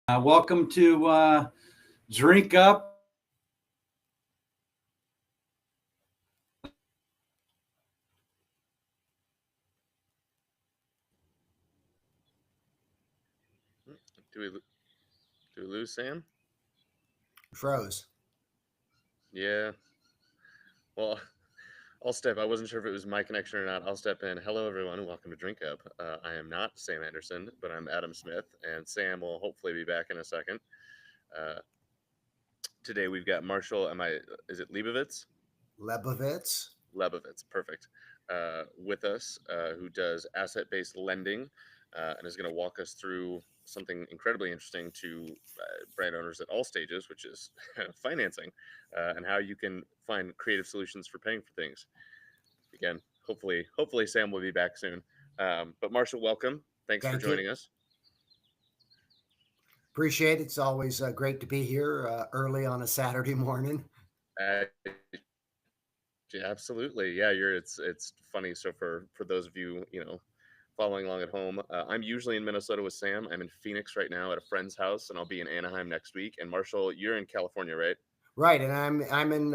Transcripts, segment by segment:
Welcome to Drink Up. Do we lose Sam? Froze. Yeah. Well, I'll step. I wasn't sure if it was my connection or not. I'll step in. Hello, everyone, and welcome to Drink Up. I am not Sam Anderson, but I'm Adam Smith, and Sam will hopefully be back in a second. Uh, Today we've got Marshall. Am I? Is it Leibovitz? Lebovitz. Lebovitz, perfect. With us, who does asset-based lending, and is going to walk us through something incredibly interesting to brand owners at all stages, which is financing, and how you can find creative solutions for paying for things. Again, hopefully Sam will be back soon. But Marshall, welcome. Thanks for Thank you. joining us. Appreciate it. It's always great to be here early on a Saturday morning. Uh, yeah, absolutely. Yeah, it's funny. So for those of you following along at home, I'm usually in Minnesota with Sam. I'm in Phoenix right now at a friend's house, and I'll be in Anaheim next week. And Marshall, you're in California, right? Right, and I'm in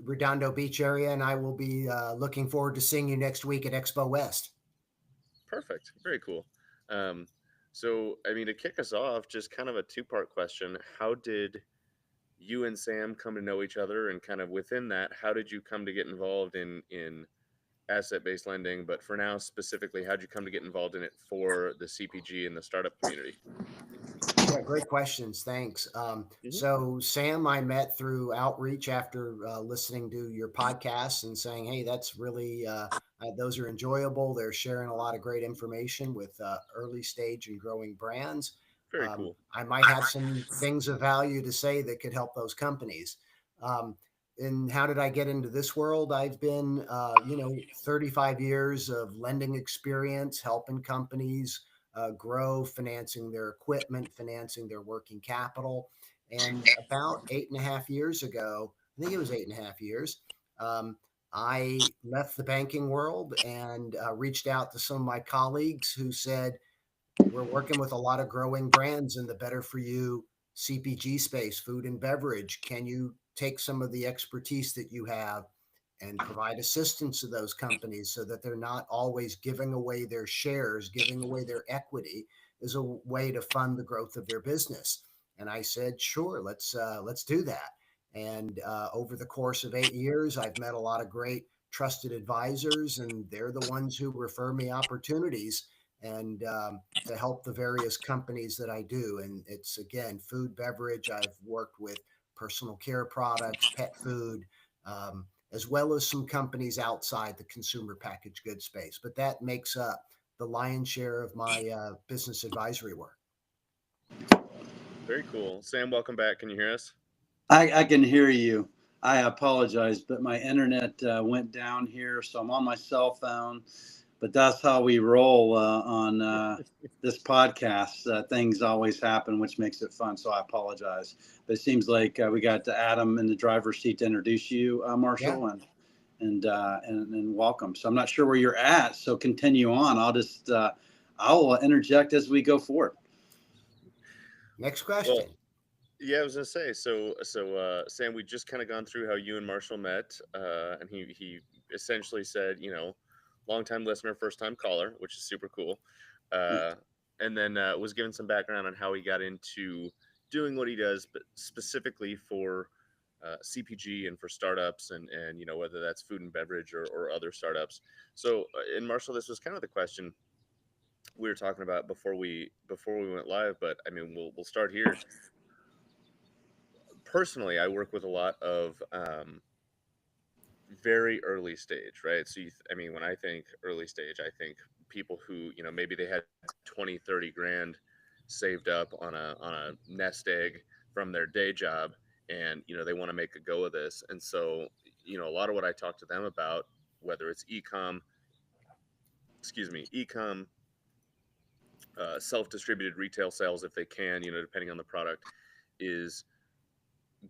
Redondo Beach area, and I will be looking forward to seeing you next week at Expo West. Perfect. Very cool. Um, so I mean, to kick us off, just kind of a two-part question: how did you and Sam come to know each other, and kind of within that, how did you come to get involved in asset-based lending? But for now, specifically, how did you come to get involved in it for the CPG and the startup community? Yeah, great questions. Thanks. Hmm. So, Sam, I met through outreach after listening to your podcast and saying, hey, that's really, those are enjoyable. They're sharing a lot of great information with early stage and growing brands. Very cool. I might have some things of value to say that could help those companies. Um, and how did I get into this world? I've been, 35 years of lending experience, helping companies grow, financing their equipment, financing their working capital. And about 8.5 years ago, I think it was 8.5 years, um, I left the banking world and reached out to some of my colleagues who said, we're working with a lot of growing brands in the better for you CPG space, food and beverage. Can you take some of the expertise that you have and provide assistance to those companies so that they're not always giving away their shares, giving away their equity as a way to fund the growth of their business? And I said, sure, let's do that. And over the course of 8 years, I've met a lot of great trusted advisors, and they're the ones who refer me opportunities and to help the various companies that I do. And it's again food, beverage. I've worked with personal care products, pet food, as well as some companies outside the consumer packaged goods space. But that makes up the lion's share of my business advisory work. Very cool. Sam, welcome back. Can you hear us? I can hear you. I apologize, but my internet went down here, so I'm on my cell phone. But that's how we roll on this podcast. Things always happen, which makes it fun. So I apologize. But it seems like we got Adam in the driver's seat to introduce you, Yeah. Marshall, and welcome. So I'm not sure where you're at. So continue on. I'll interject as we go forward. Next Well, question. yeah, I was gonna say. So Sam, we just kind of gone through how you and Marshall met, and he essentially said, long time listener, first time caller, which is super cool. Uh, and then was given some background on how he got into doing what he does, but specifically for CPG and for startups, and whether that's food and beverage or other startups. So, and Marshall, this was kind of the question we were talking about before we went live, but I mean, we'll start here. Personally, I work with a lot of very early stage, right? So, I mean, when I think early stage, I think people who, maybe they had 20, 30 grand saved up on a nest egg from their day job, and, they want to make a go of this. And so, a lot of what I talk to them about, whether it's ecom, self-distributed retail sales, if they can, depending on the product, is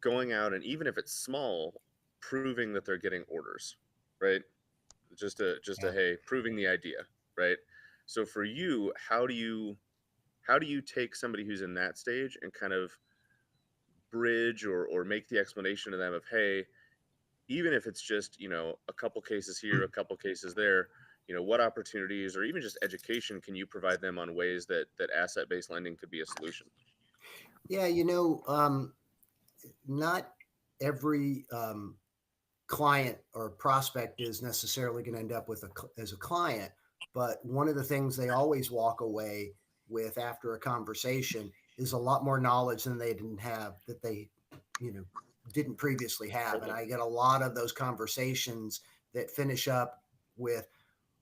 going out, and even if it's small, proving that they're getting orders, right? Just a Yeah. hey, proving the idea, right? So for you, how how do you take somebody who's in that stage and kind of bridge or make the explanation to them of, hey, even if it's just, a couple cases here, a couple cases there, what opportunities or even just education can you provide them on ways that asset-based lending could be a solution? Yeah, not every client or prospect is necessarily going to end up with as a client, but one of the things they always walk away with after a conversation is a lot more knowledge than they didn't have that they, you know, didn't previously have. And Totally. I get a lot of those conversations that finish up with,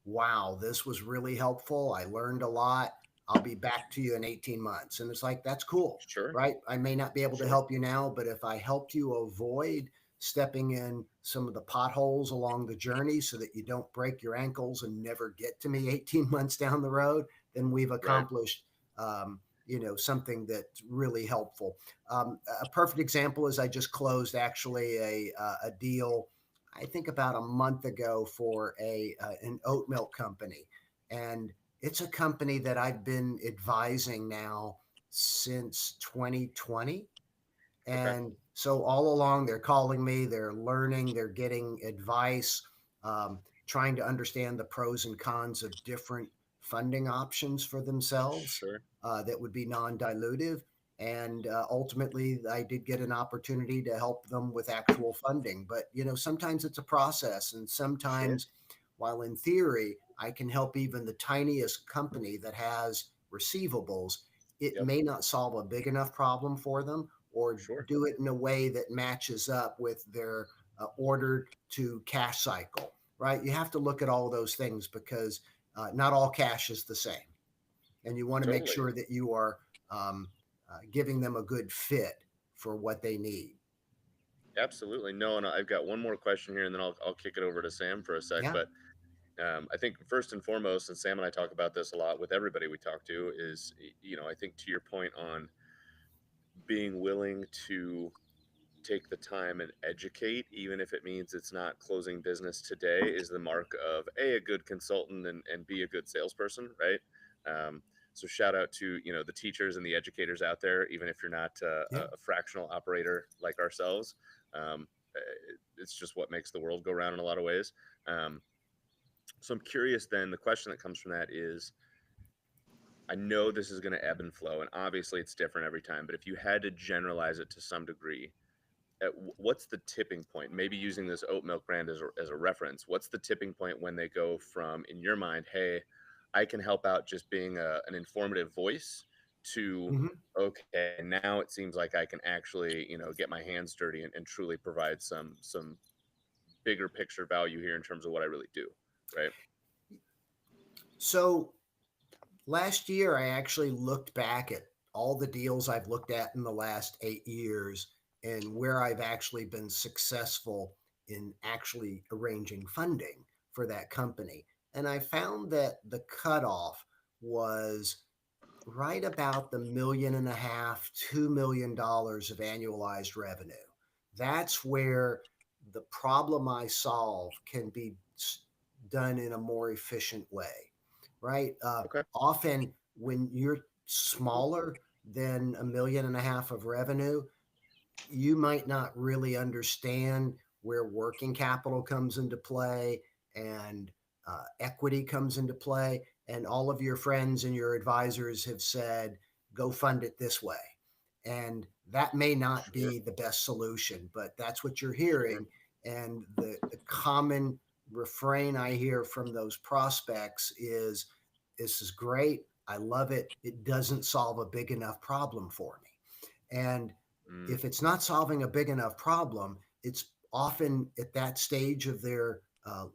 wow, this was really helpful. I learned a lot. I'll be back to you in 18 months. And it's like, that's cool, Sure. right? I may not be able to Sure. help you now, but if I helped you avoid stepping in some of the potholes along the journey so that you don't break your ankles and never get to me 18 months down the road, then we've Right. accomplished, something that's really helpful. A perfect example is I just closed actually a deal, I think about a month ago for an oat milk company, and it's a company that I've been advising now since 2020. Okay. And so all along, they're calling me, they're learning, they're getting advice, trying to understand the pros and cons of different funding options for themselves Sure. that would be non dilutive. And ultimately, I did get an opportunity to help them with actual funding. But, sometimes it's a process. And Sure. sometimes, while in theory, I can help even the tiniest company that has receivables, it Yep. may not solve a big enough problem for them or Sure. do it in a way that matches up with their order to cash cycle, right? You have to look at all those things because not all cash is the same. And you want to make Totally. sure that you are giving them a good fit for what they need. Absolutely. No, and I've got one more question here, and then I'll kick it over to Sam for a sec. Yeah. But I think first and foremost, and Sam and I talk about this a lot with everybody we talk to, is I think to your point on being willing to take the time and educate, even if it means it's not closing business today, is the mark of a good consultant and be a good salesperson, right? So shout out to the teachers and the educators out there, even if you're not Yeah. a fractional operator like ourselves. It's just what makes the world go round in a lot of ways. Um, so I'm curious. Then the question that comes from that is, I know this is going to ebb and flow, and obviously it's different every time. But if you had to generalize it to some degree, what's the tipping point? Maybe using this oat milk brand as a reference, what's the tipping point when they go from, in your mind, hey, I can help out just being an informative voice to, Mhm. okay, now it seems like I can actually, get my hands dirty and truly provide some bigger picture value here in terms of what I really do, right? So last year, I actually looked back at all the deals I've looked at in the last 8 years and where I've actually been successful in actually arranging funding for that company. And I found that the cutoff was right about the million and a half, $2 million of annualized revenue. That's where the problem I solve can be done in a more efficient way, right? Okay. Often when you're smaller than $1.5 million of revenue, you might not really understand where working capital comes into play and equity comes into play. And all of your friends and your advisors have said, go fund it this way. And that may not Sure. be the best solution, but that's what you're Sure. hearing. And the common refrain I hear from those prospects is, this is great. I love it. It doesn't solve a big enough problem for me. And Mm, if it's not solving a big enough problem, it's often at that stage of their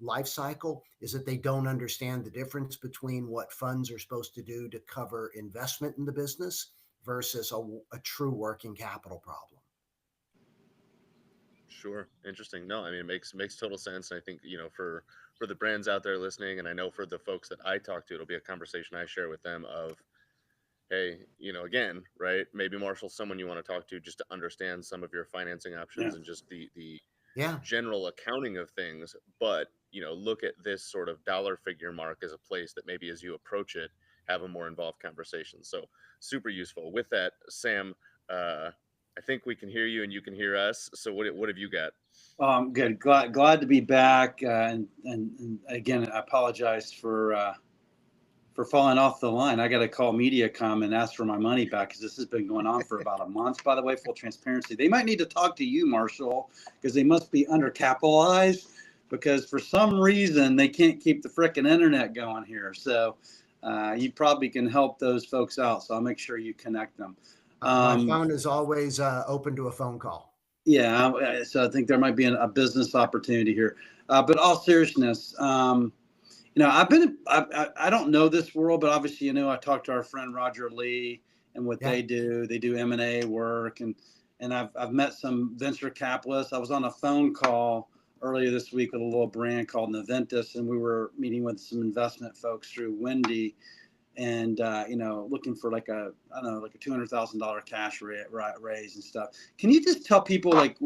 life cycle is that they don't understand the difference between what funds are supposed to do to cover investment in the business versus a true working capital problem. sure. Interesting. No, I mean, it makes total sense. And I think, for the brands out there listening, and I know for the folks that I talk to, it'll be a conversation I share with them of, hey, again, right? Maybe Marshall's someone you want to talk to just to understand some of your financing Yeah. options and just the Yeah. general accounting of things. But, look at this sort of dollar figure mark as a place that maybe as you approach it have a more involved conversation. So super useful. With that, Sam, I think we can hear you and you can hear us. So what have you got? Good. Glad to be back. And again, I apologize for falling off the line. I got to call MediaCom and ask for my money back because this has been going on for about a month. By the way, full transparency, they might need to talk to you, Marshall, because they must be undercapitalized. Because for some reason they can't keep the frickin' internet going here. So you probably can help those folks out. So I'll make sure you connect them. My phone is always open to a phone call. Yeah, so I think there might be a business opportunity here. But all seriousness, I don't know this world, but obviously, I talked to our friend Roger Lee and what they do. They do M&A work, and I've met some venture capitalists. I was on a phone call earlier this week with a little brand called Noventus, and we were meeting with some investment folks through Wendy, and looking for like a $200,000 cash raise and stuff. Can you just tell people, like,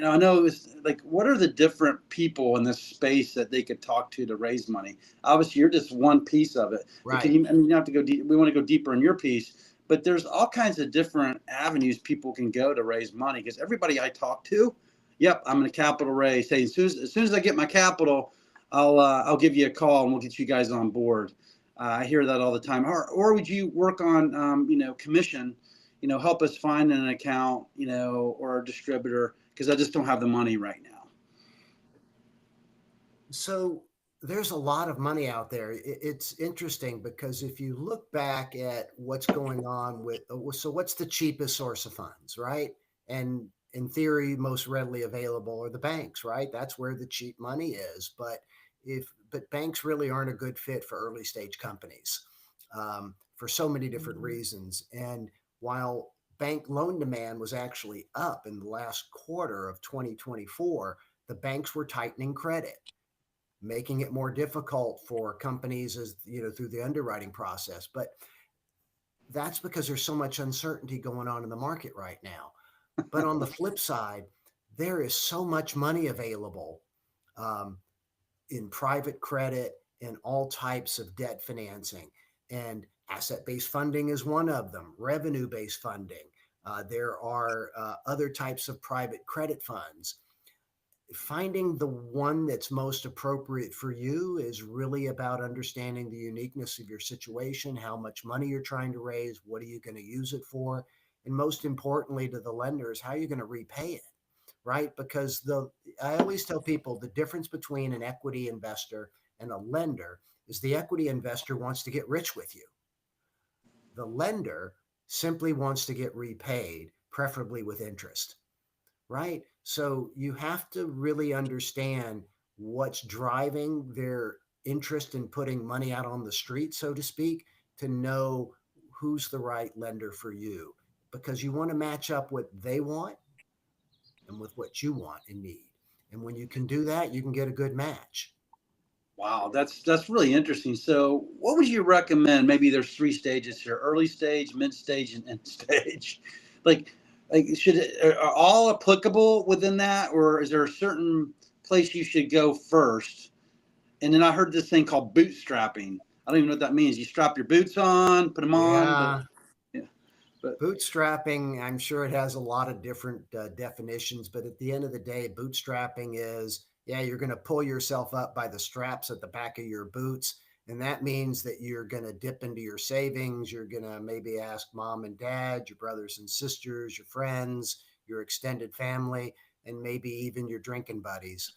I know it's like, what are the different people in this space that they could talk to raise money? Obviously, you're just one piece of it. Right. You have to go deep. We want to go deeper in your piece, but there's all kinds of different avenues people can go to raise money. Because everybody I talk to, yep, I'm in a capital raise. Hey, as soon as I get my capital, I'll give you a call and we'll get you guys on board. I hear that all the time. Or would you work on, commission, help us find an account, or a distributor, because I just don't have the money right now. So there's a lot of money out there. It's interesting because if you look back at what's going on so what's the cheapest source of funds, right? And in theory, most readily available are the banks, right? That's where the cheap money is. But banks really aren't a good fit for early stage companies for so many different reasons. And while bank loan demand was actually up in the last quarter of 2024, the banks were tightening credit, making it more difficult for companies through the underwriting process. But that's because there's so much uncertainty going on in the market right now. But on the flip side, there is so much money available in private credit and all types of debt financing. And asset-based funding is one of them, revenue-based funding. There are other types of private credit funds. Finding the one that's most appropriate for you is really about understanding the uniqueness of your situation, how much money you're trying to raise, what are you going to use it for, and most importantly to the lenders, how are you going to repay it, right? Because I always tell people the difference between an equity investor and a lender is the equity investor wants to get rich with you. The lender simply wants to get repaid, preferably with interest, right? So you have to really understand what's driving their interest in putting money out on the street, so to speak, to know who's the right lender for you, because you want to match up what they want and with what you want and need. And when you can do that, you can get a good match. Wow, that's really interesting. So what would you recommend? Maybe there's 3 stages here: early stage, mid stage, and end stage. Like are all applicable within that, or is there a certain place you should go first? And then I heard this thing called bootstrapping. I don't even know what that means. You strap your boots on, put them on. But bootstrapping, I'm sure it has a lot of different definitions, but at the end of the day, bootstrapping is, you're going to pull yourself up by the straps at the back of your boots. And that means that you're going to dip into your savings. You're going to maybe ask mom and dad, your brothers and sisters, your friends, your extended family, and maybe even your drinking buddies.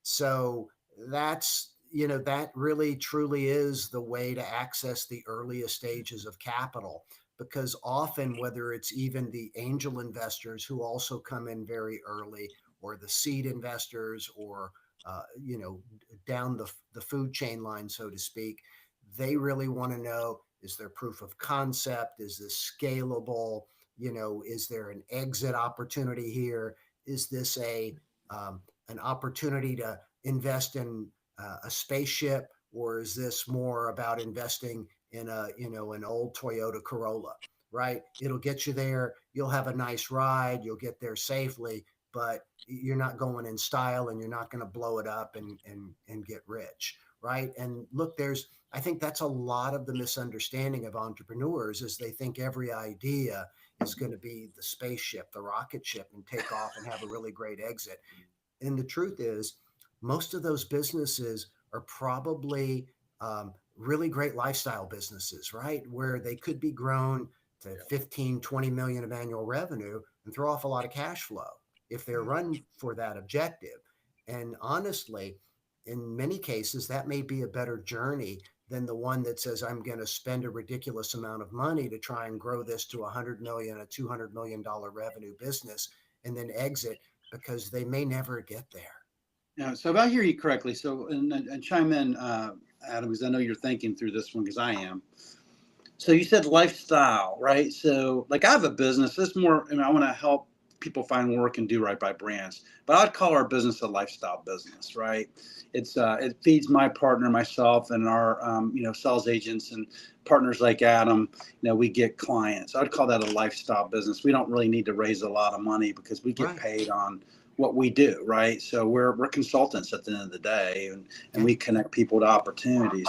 So that's, that really truly is the way to access the earliest stages of capital, because often, whether it's even the angel investors who also come in very early, or the seed investors, or down the food chain line, so to speak, they really want to know, is there proof of concept? Is this scalable? Is there an exit opportunity here? Is this an opportunity to invest in a spaceship, or is this more about investing in an old Toyota Corolla, right? It'll get you there. You'll have a nice ride. You'll get there safely, but you're not going in style, and you're not going to blow it up and get rich, right? And look, I think that's a lot of the misunderstanding of entrepreneurs is they think every idea is going to be the spaceship, the rocket ship, and take off and have a really great exit. And the truth is, most of those businesses are probably really great lifestyle businesses, right? Where they could be grown to 15, 20 million of annual revenue and throw off a lot of cash flow if they're run for that objective. And honestly, in many cases, that may be a better journey than the one that says, I'm going to spend a ridiculous amount of money to try and grow this to 100 million, a $200 million revenue business, and then exit because they may never get there. Yeah. So if I hear you correctly, so and chime in, Adam, because I know you're thinking through this one because I am. So you said lifestyle, right? So like I have a business. It's more, I want to help people find work and do right by brands, but I'd call our business a lifestyle business, right? It feeds my partner, myself, and our sales agents and partners like Adam. We get clients. I'd call that a lifestyle business. We don't really need to raise a lot of money because we get paid on what we do, right? So we're consultants at the end of the day, and we connect people to opportunities.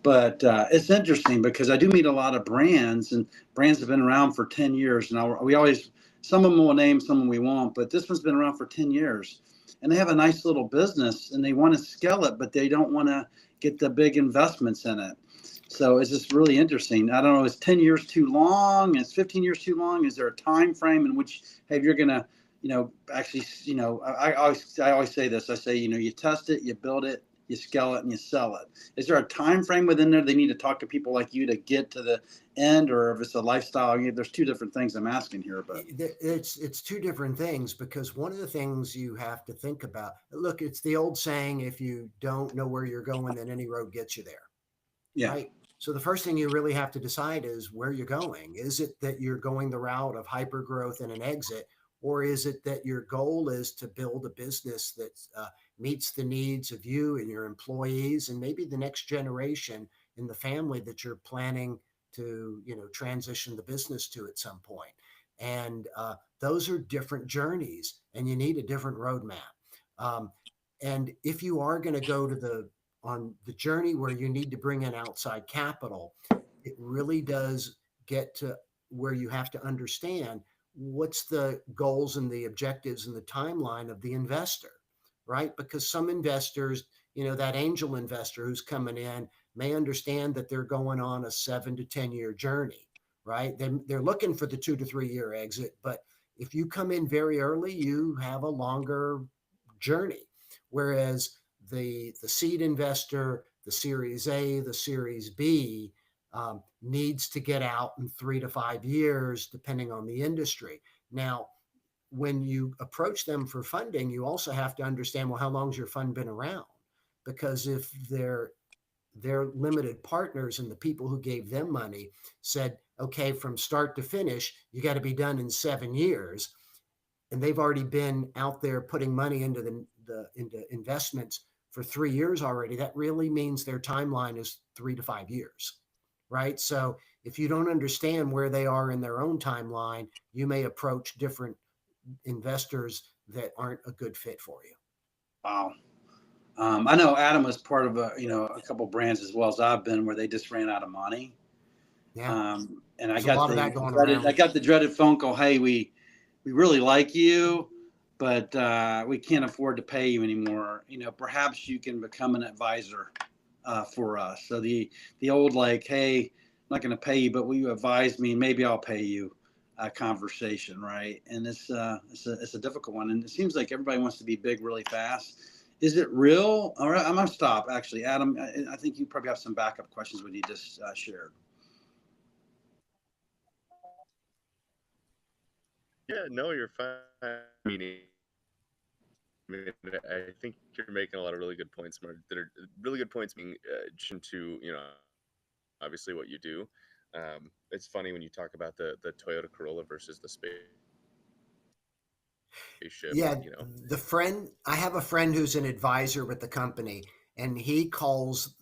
But it's interesting because I do meet a lot of brands, and brands have been around for 10 years. And we always, some of them will name, some of them we won't, but this one's been around for 10 years. And they have a nice little business, and they want to scale it, but they don't want to get the big investments in it. So it's just really interesting. I don't know, is 10 years too long? Is 15 years too long? Is there a time frame in which, hey, you're going to, actually, I always say this. I say, you test it, you build it, you scale it, and you sell it. Is there a time frame within there they need to talk to people like you to get to the end, or if it's a lifestyle? There's two different things I'm asking here, but it's two different things, because one of the things you have to think about, look, it's the old saying, if you don't know where you're going, then any road gets you there. Yeah. Right. So the first thing you really have to decide is where you're going. Is it that you're going the route of hyper growth and an exit, or is it that your goal is to build a business that meets the needs of you and your employees and maybe the next generation in the family that you're planning to, transition the business to at some point? And those are different journeys, and you need a different roadmap. And if you are going to go on the journey where you need to bring in outside capital, it really does get to where you have to understand what's the goals and the objectives and the timeline of the investor, right? Because some investors, that angel investor who's coming in may understand that they're going on a 7 to 10 year journey, right? They're looking for the 2 to 3 year exit. But if you come in very early, you have a longer journey. Whereas the seed investor, the Series A, the Series B, needs to get out in 3 to 5 years, depending on the industry. Now, when you approach them for funding, you also have to understand, well, how long's your fund been around? Because if they're limited partners and the people who gave them money said, okay, from start to finish, you got to be done in 7 years, and they've already been out there putting money into into investments for 3 years already, that really means their timeline is 3 to 5 years, right? So if you don't understand where they are in their own timeline, you may approach different investors that aren't a good fit for you. Wow. I know Adam was part of a couple brands as well as I've been, where they just ran out of money. Yeah. And I There's a lot of that going around. I got the dreaded phone call. Hey, we really like you, but we can't afford to pay you anymore. Perhaps you can become an advisor for us. So the old, like, hey, I'm not going to pay you, but will you advise me? Maybe I'll pay you. Conversation, right? And it's a difficult one. And it seems like everybody wants to be big really fast. Is it real? All right, I'm gonna stop. Actually, Adam, I think you probably have some backup questions what you just shared. Yeah, no, you're fine. I think you're making a lot of really good points, Mark, that are really good points being to, obviousobviously what you do. It's funny when you talk about the Toyota Corolla versus the spaceship. Yeah, I have a friend who's an advisor with the company, and he calls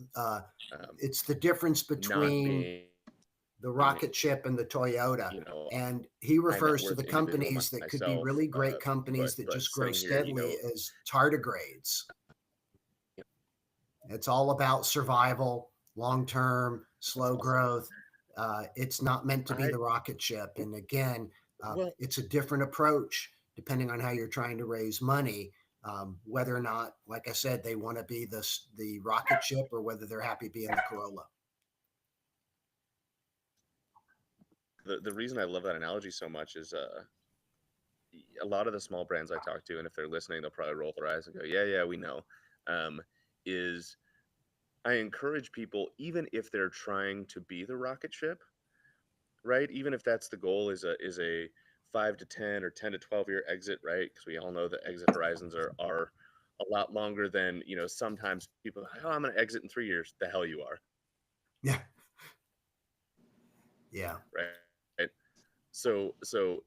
it's the difference between the rocket ship and the Toyota. And he refers to the companies that could be really great companies that just grow steadily as tardigrades. It's all about survival, long term, slow growth. It's not meant to be I the rocket ship. And again, well, it's a different approach depending on how you're trying to raise money. Whether or not, like I said, they want to be the rocket ship or whether they're happy being the Corolla. the reason I love that analogy so much is a lot of the small brands I talk to, and if they're listening, they'll probably roll their eyes and go, "Yeah, yeah, we know." Is I encourage people, even if they're trying to be the rocket ship, right? Even if that's the goal, is a 5 to 10 or 10 to 12 year exit, right? Because we all know that exit horizons are a lot longer than sometimes people. Oh, I'm going to exit in 3 years. The hell you are, Yeah. Yeah. right? So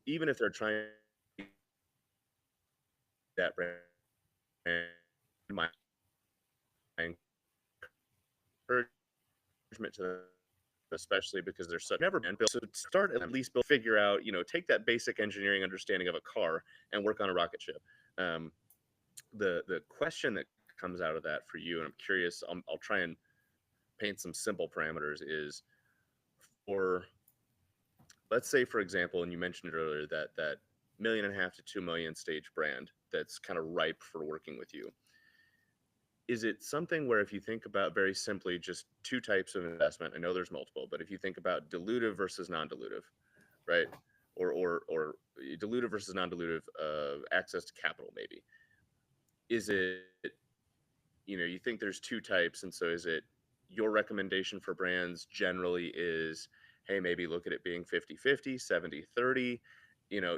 even if they're trying that brand, my encouragement to them, especially because they're such never been built. So start at least figure out, take that basic engineering understanding of a car and work on a rocket ship. Um, the question that comes out of that for you, and I'm curious, I'll try and paint some simple parameters, is for, let's say, for example, and you mentioned it earlier, that 1.5 to 2 million stage brand that's kind of ripe for working with you. Is it something where, if you think about very simply just two types of investment, I know there's multiple, but if you think about dilutive versus non-dilutive, right? Or dilutive versus non-dilutive access to capital, maybe. Is it, you think there's two types, and so is it your recommendation for brands generally is, hey, maybe look at it being 50-50, 70-30?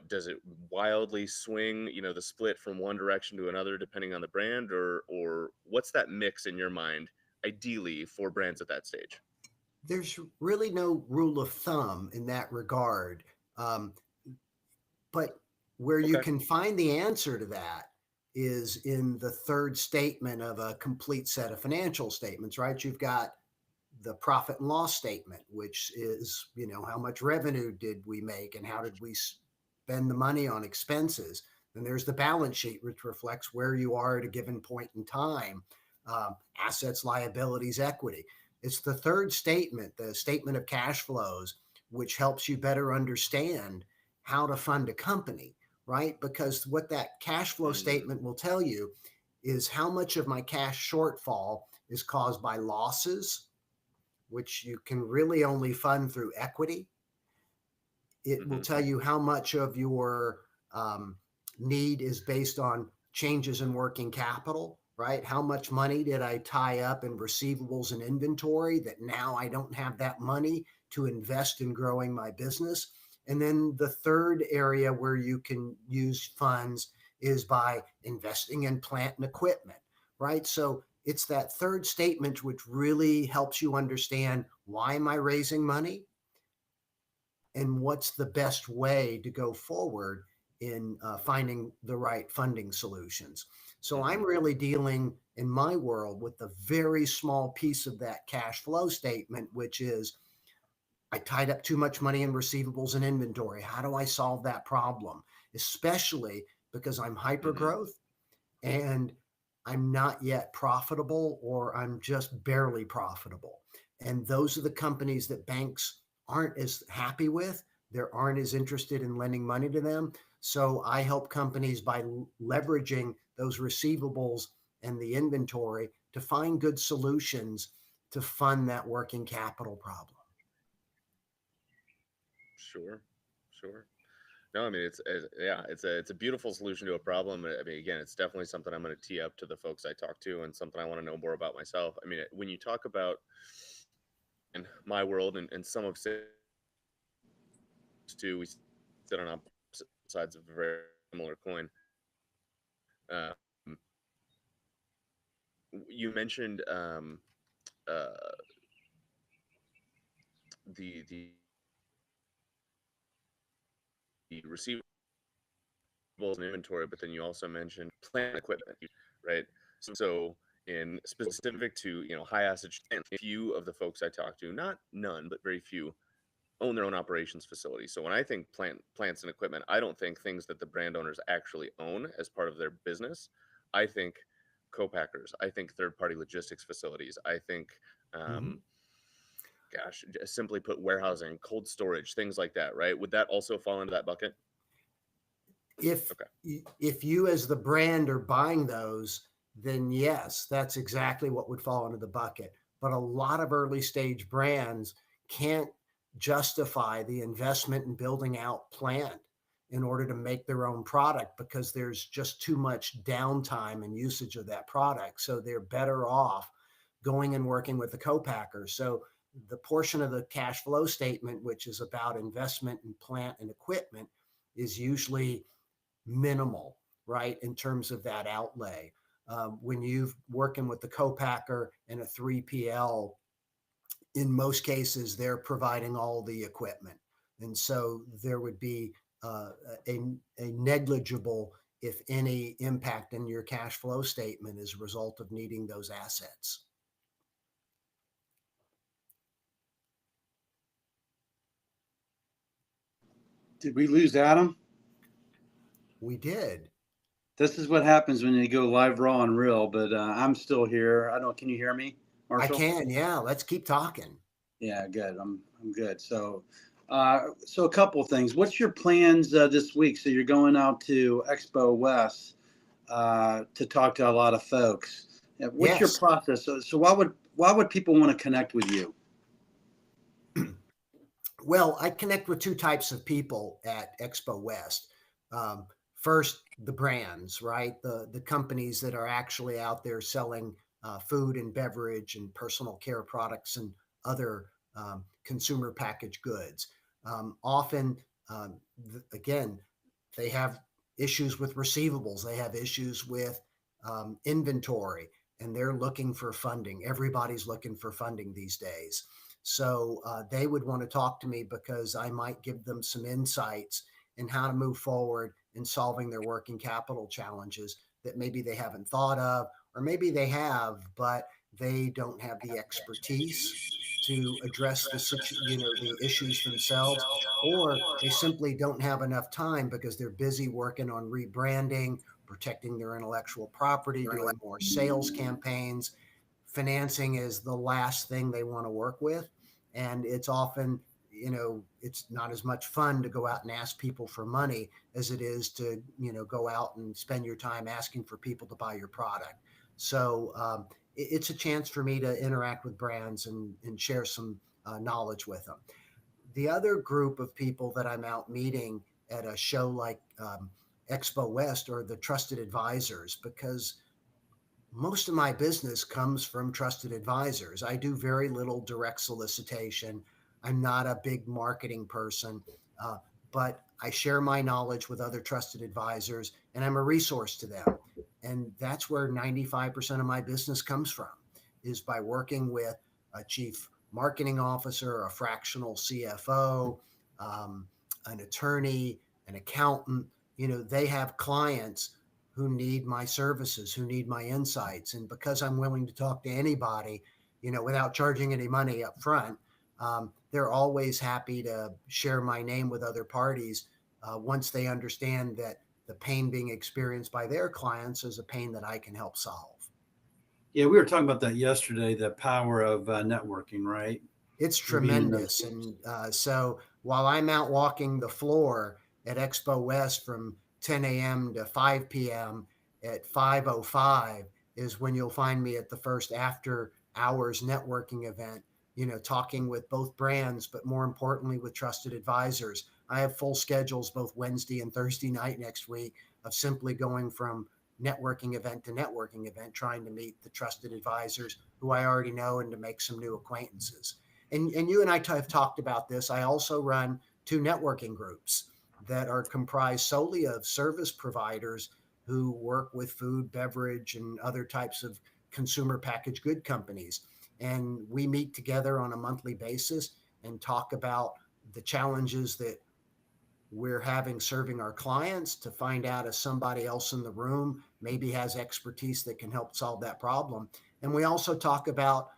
Does it wildly swing, the split from one direction to another depending on the brand, or what's that mix in your mind, ideally, for brands at that stage? There's really no rule of thumb in that regard. Um, but where you Okay. can find the answer to that is in the third statement of a complete set of financial statements, right? You've got the profit and loss statement, which is, how much revenue did we make and how did we spend the money on expenses? Then there's the balance sheet, which reflects where you are at a given point in time, assets, liabilities, equity. It's the third statement, the statement of cash flows, which helps you better understand how to fund a company, right? Because what that cash flow statement will tell you is how much of my cash shortfall is caused by losses, which you can really only fund through equity. It will Mm-hmm. tell you how much of your need is based on changes in working capital, right? How much money did I tie up in receivables and inventory that now I don't have that money to invest in growing my business? And then the third area where you can use funds is by investing in plant and equipment, right? So it's that third statement which really helps you understand, why am I raising money and what's the best way to go forward in finding the right funding solutions. So Mm-hmm. I'm really dealing in my world with a very small piece of that cash flow statement, which is, I tied up too much money in receivables and inventory. How do I solve that problem? Especially because I'm hyper Mm-hmm. growth and I'm not yet profitable, or I'm just barely profitable. And those are the companies that banks aren't as happy with. They aren't as interested in lending money to them. So I help companies by leveraging those receivables and the inventory to find good solutions to fund that working capital problem. Sure, sure. No, I mean, yeah, it's a beautiful solution to a problem. I mean, again, it's definitely something I'm going to tee up to the folks I talk to, and something I want to know more about myself. I mean, when you talk about in my world, and some of us too, we sit on opposite sides of a very similar coin. Um, you mentioned uh, the receivables and inventory, but then you also mentioned plant equipment, right? So in specific to high acid, few of the folks I talk to, not none, but very few, own their own operations facility. So when I think plants and equipment, I don't think things that the brand owners actually own as part of their business. I think co-packers. I think third-party logistics facilities. I think, gosh, simply put, warehousing, cold storage, things like that, right? Would that also fall into that bucket? If Okay. if you as the brand are buying those, then yes, that's exactly what would fall into the bucket. But a lot of early stage brands can't justify the investment in building out plant in order to make their own product because there's just too much downtime and usage of that product. So they're better off going and working with the co-packer. So the portion of the cash flow statement, which is about investment in plant and equipment, is usually minimal, right, in terms of that outlay. When you're working with the co-packer and a 3PL, in most cases, they're providing all the equipment. And so there would be a negligible, if any, impact in your cash flow statement as a result of needing those assets. Did we lose Adam? We did. This is what happens when you go live, raw, and real. But I'm still here. I don't. Can you hear me, Marshall? I can. Yeah. Let's keep talking. Yeah, good. I'm good. So a couple of things. What's your plans this week? So you're going out to Expo West to talk to a lot of folks. What's your process? So why would people want to connect with you? Well, I connect with two types of people at Expo West. First, the brands, right? The companies that are actually out there selling food and beverage and personal care products and other consumer packaged goods. Often, again, they have issues with receivables. They have issues with inventory, and they're looking for funding. Everybody's looking for funding these days. So they would want to talk to me because I might give them some insights in how to move forward in solving their working capital challenges that maybe they haven't thought of, or maybe they have, but they don't have the expertise to address the issues themselves, or they simply don't have enough time because they're busy working on rebranding, protecting their intellectual property, doing more sales campaigns. Financing is the last thing they want to work with. And it's often, it's not as much fun to go out and ask people for money as it is to, go out and spend your time asking for people to buy your product. So it's a chance for me to interact with brands and share some knowledge with them. The other group of people that I'm out meeting at a show like Expo West are the trusted advisors, because most of my business comes from trusted advisors. I do very little direct solicitation. I'm not a big marketing person, but I share my knowledge with other trusted advisors, and I'm a resource to them. And that's where 95% of my business comes from, is by working with a chief marketing officer, a fractional CFO, an attorney, an accountant. They have clients who need my services, who need my insights. And because I'm willing to talk to anybody, without charging any money up front, they're always happy to share my name with other parties once they understand that the pain being experienced by their clients is a pain that I can help solve. Yeah, we were talking about that yesterday, the power of networking, right? It's tremendous. And so while I'm out walking the floor at Expo West from 10 a.m. to 5 p.m. at 5:05 is when you'll find me at the first after hours networking event, talking with both brands, but more importantly with trusted advisors. I have full schedules both Wednesday and Thursday night next week of simply going from networking event to networking event, trying to meet the trusted advisors who I already know and to make some new acquaintances. And you and I have talked about this. I also run 2 networking groups that are comprised solely of service providers who work with food, beverage, and other types of consumer packaged good companies. And we meet together on a monthly basis and talk about the challenges that we're having serving our clients, to find out if somebody else in the room maybe has expertise that can help solve that problem. And we also talk about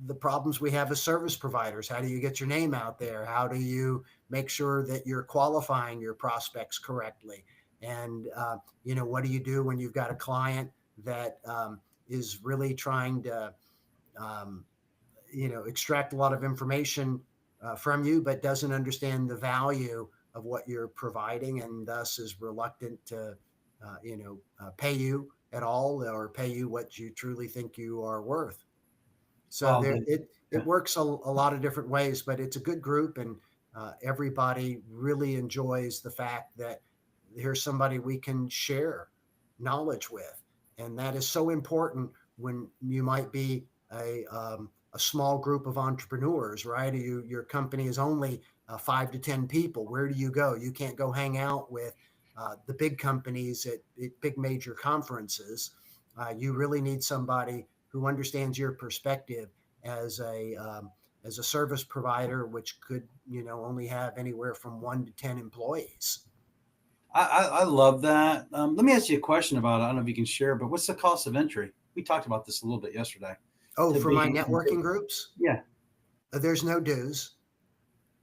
the problems we have as service providers. How do you get your name out there? How do you make sure that you're qualifying your prospects correctly? And, what do you do when you've got a client that is really trying to, um, extract a lot of information from you, but doesn't understand the value of what you're providing, and thus is reluctant to, pay you at all or pay you what you truly think you are worth. So Well, there, then, it yeah. works a lot of different ways, but it's a good group, and everybody really enjoys the fact that here's somebody we can share knowledge with, and that is so important when you might be a small group of entrepreneurs, right? Your company is only 5 to 10 people. Where do you go? You can't go hang out with the big companies at big major conferences. You really need somebody who understands your perspective as a service provider, which could only have anywhere from 1 to 10 employees. I love that. Let me ask you a question about it. I don't know if you can share, but what's the cost of entry? We talked about this a little bit yesterday. Oh, To for my be, networking groups, yeah, there's no dues.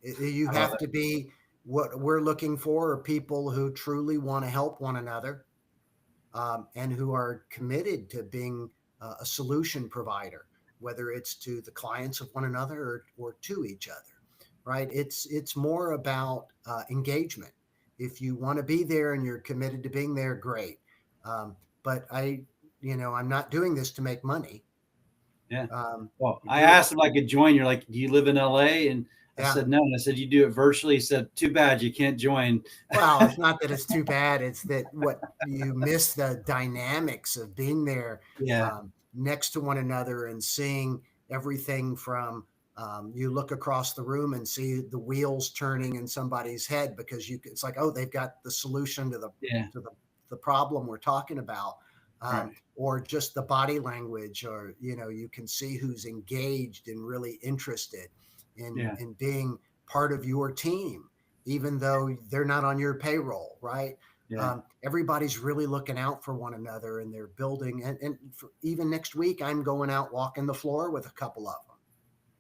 You I love have it. to be, what we're looking for are people who truly want to help one another, and who are committed to being a solution provider, whether it's to the clients of one another or to each other. Right? It's more about engagement. If you want to be there and you're committed to being there, great. But I'm not doing this to make money. Yeah. Um, Well, you I do it. asked if I could join. You're like, do you live in LA? And I Yeah. said no. And I said, you do it virtually. He said, too bad you can't join. Well, it's not that it's too bad. It's that what you miss the dynamics of being there, Yeah. next to one another and seeing everything from, you look across the room and see the wheels turning in somebody's head because it's like, oh, they've got the solution to the Yeah. to the problem we're talking about, Right. or just the body language, or you can see who's engaged and really interested in Yeah. being part of your team, even though they're not on your payroll, right? Yeah. Everybody's really looking out for one another, and they're building. And even next week, I'm going out walking the floor with a couple of them,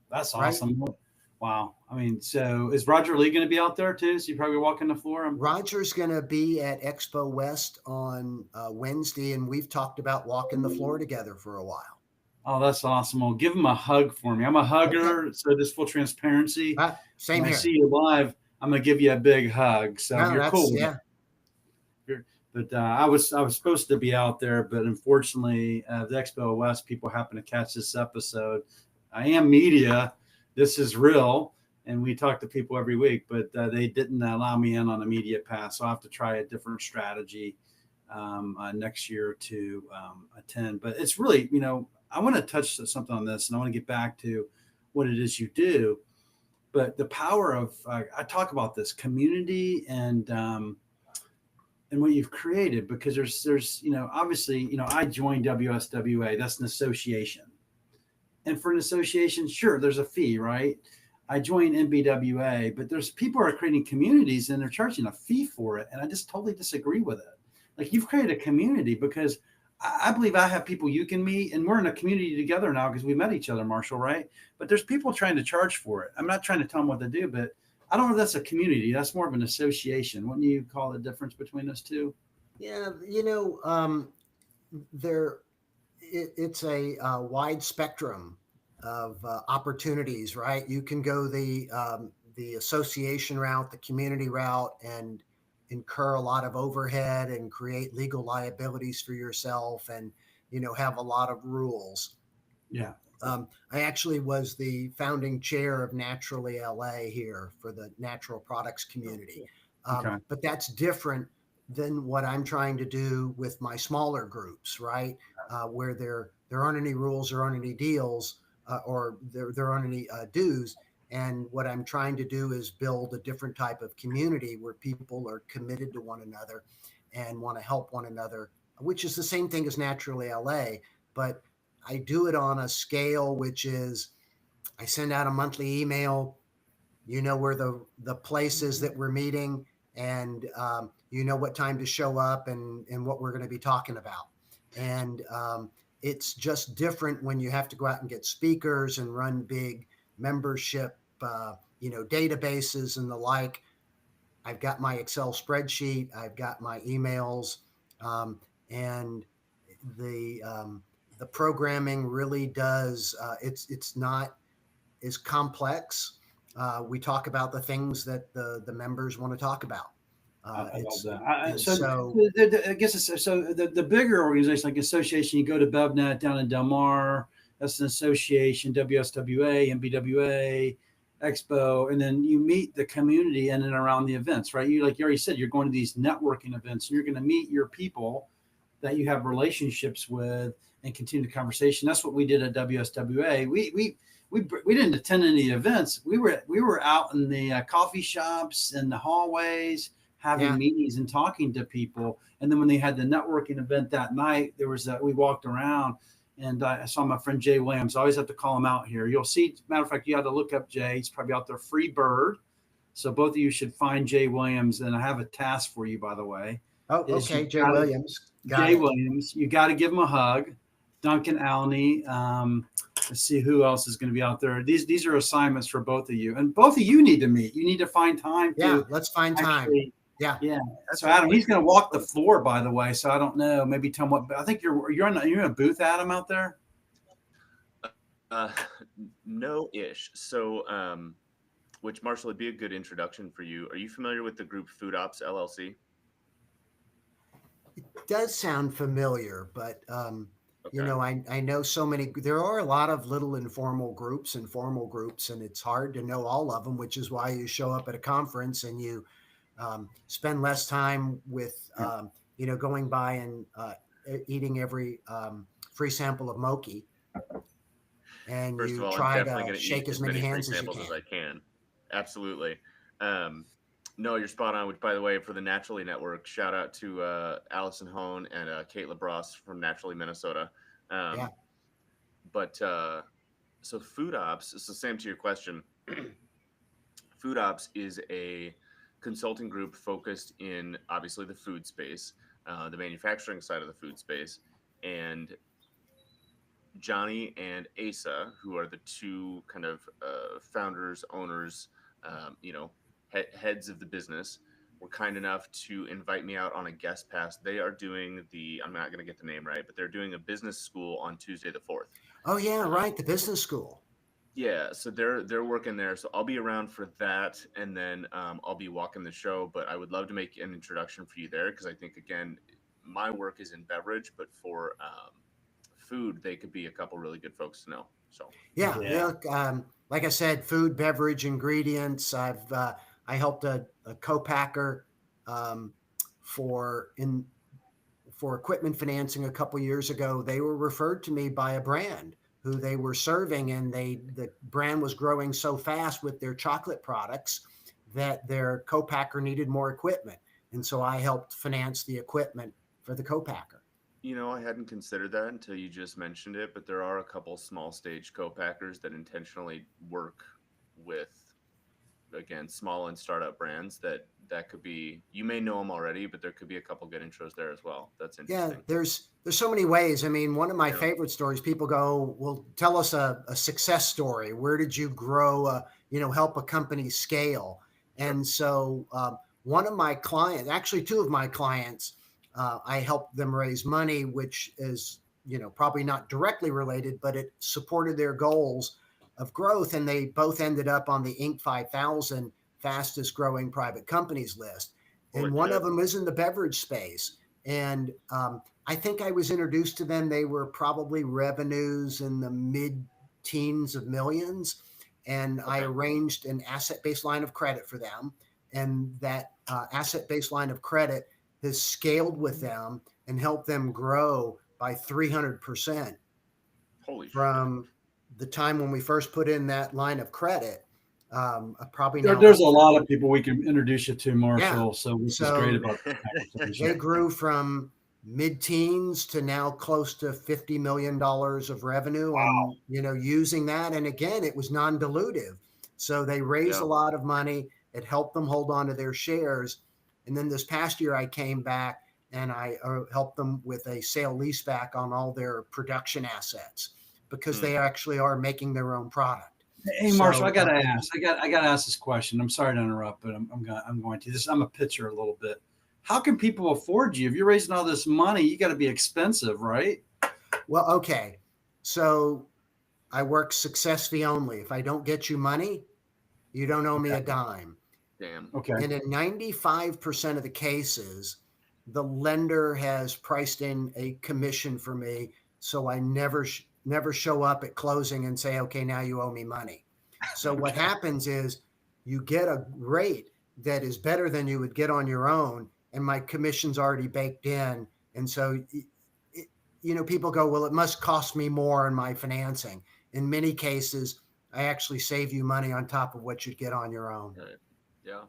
That's right? awesome. Wow. I mean, so is Roger Lee going to be out there too? So you probably walking the floor. Roger's going to be at Expo West on Wednesday, and we've talked about walking the floor together for a while. Oh, that's awesome. Well, give him a hug for me. I'm a Okay. hugger. So just full transparency. Same When I here. see you live, I'm going to give you a big hug. So No, you're cool with yeah. it. But I was supposed to be out there, but unfortunately, the Expo West people happen to catch this episode. I am media. This is real, and we talk to people every week, but they didn't allow me in on a media pass, so I have to try a different strategy next year to attend. But it's really, I want to touch something on this, and I want to get back to what it is you do. But the power of I talk about this community and what you've created, because there's obviously I joined WSWA. That's an association, and for an association, sure, there's a fee, right? I joined NBWA, but there's people who are creating communities and they're charging a fee for it, and I just totally disagree with it. Like, you've created a community, because I believe I have people you can meet, and we're in a community together now because we met each other, Marshall, right? But there's people trying to charge for it. I'm not trying to tell them what to do, but I don't know if that's a community. That's more of an association. Wouldn't you call the difference between those two? Yeah, there it's a wide spectrum of opportunities, right? You can go the association route, the community route, and incur a lot of overhead and create legal liabilities for yourself, and have a lot of rules. Yeah. I actually was the founding chair of Naturally LA here for the natural products community. Okay. But that's different than what I'm trying to do with my smaller groups, right? Where there aren't any rules, there aren't any deals, or there aren't any dues. And what I'm trying to do is build a different type of community where people are committed to one another and want to help one another, which is the same thing as Naturally LA, but I do it on a scale, which is I send out a monthly email. Where the places that we're meeting, and what time to show up, and what we're going to be talking about. And it's just different when you have to go out and get speakers and run big membership, databases and the like. I've got my Excel spreadsheet. I've got my emails, and the the programming really does. It's not as complex. We talk about the things that the members want to talk about. I love that. And So, so I guess the bigger organization like association, you go to BevNet down in Del Mar. That's an association, WSWA, MBWA, Expo, and then you meet the community in and around the events, right? You like you already said, you're going to these networking events. And you're going to meet your people that you have relationships with and continue the conversation. That's what we did at WSWA. We didn't attend any events. We were out in the coffee shops and the hallways having meetings and talking to people. And then when they had the networking event that night, we walked around and I saw my friend Jay Williams. I always have to call him out here. You'll see, matter of fact, you had to look up Jay. He's probably out there, free bird. So both of you should find Jay Williams. And I have a task for you, by the way. Oh, okay. Jay Williams. Williams. You got to give him a hug. Duncan Alney. Let's see who else is going to be out there. These are assignments for both of you. And both of you need to meet. You need to find time. Let's find time. Yeah. So Adam, he's going to walk the floor, by the way. So I don't know. Maybe tell him what. I think you're in a booth, Adam, out there. No-ish. So, which Marshall would be a good introduction for you. Are you familiar with the group Food Ops LLC? It does sound familiar, but Okay. you know, I know so many. There are a lot of little informal groups and formal groups, and it's hard to know all of them, which is why you show up at a conference and you spend less time with, going by and eating every free sample of Moki. And First you of all, try I'm definitely to going to shake eat as many free hands as you samples can. as I can. Absolutely. No, you're spot on. Which, by the way, for the Naturally Network, shout out to Allison Hone and Kate LaBrosse from Naturally Minnesota. But so Food Ops, so Sam, to your question, Food Ops is a consulting group focused in obviously the food space, the manufacturing side of the food space, and Johnny and Asa, who are the two kind of founders, owners, heads of the business, were kind enough to invite me out on a guest pass. They are doing I'm not going to get the name right, but they're doing a business school on Tuesday the 4th. Oh yeah, right, the business school. Yeah, so they're working there. So I'll be around for that, and then I'll be walking the show. But I would love to make an introduction for you there because I think, again, my work is in beverage, but for food, they could be a couple really good folks to know. So like I said, food, beverage, ingredients. I helped a co-packer for equipment financing a couple years ago. They were referred to me by a brand who they were serving, and the brand was growing so fast with their chocolate products that their co-packer needed more equipment. And so I helped finance the equipment for the co-packer. You know, I hadn't considered that until you just mentioned it, but there are a couple small stage co-packers that intentionally work with, again, small and startup brands that could be, you may know them already, but there could be a couple good intros there as well. That's interesting. Yeah, there's so many ways. I mean, one of my favorite stories, people go, well, tell us a success story. Where did you grow, help a company scale? And so one of my clients, actually two of my clients, I helped them raise money, which is, probably not directly related, but it supported their goals of growth. And they both ended up on the Inc. 5000 fastest growing private companies list. And one of them is in the beverage space. And I think I was introduced to them. They were probably revenues in the mid-teens of millions. And I arranged an asset-based line of credit for them. And that asset-based line of credit has scaled with them and helped them grow by 300%. Holy from the time when we first put in that line of credit. Probably there's a lot of people we can introduce you to, Marshall. So this is great about that. They grew from mid-teens to now close to $50 million of revenue. Wow. And using that, and again, it was non-dilutive. So they raised a lot of money. It helped them hold on to their shares. And then this past year, I came back and I helped them with a sale leaseback on all their production assets because they actually are making their own product. Hey, Marshall, I got to ask. I got to ask this question. I'm sorry to interrupt, but I'm going to. I'm a pitcher a little bit. How can people afford you if you're raising all this money? You got to be expensive, right? Well, okay. So I work success fee only. If I don't get you money, you don't owe me a dime. Damn. Okay. And in 95% of the cases, the lender has priced in a commission for me. So I never show up at closing and say, okay, now you owe me money. So what happens is you get a rate that is better than you would get on your own. And my commission's already baked in. And so, people go, well, it must cost me more in my financing. In many cases, I actually save you money on top of what you'd get on your own. Right. Yeah.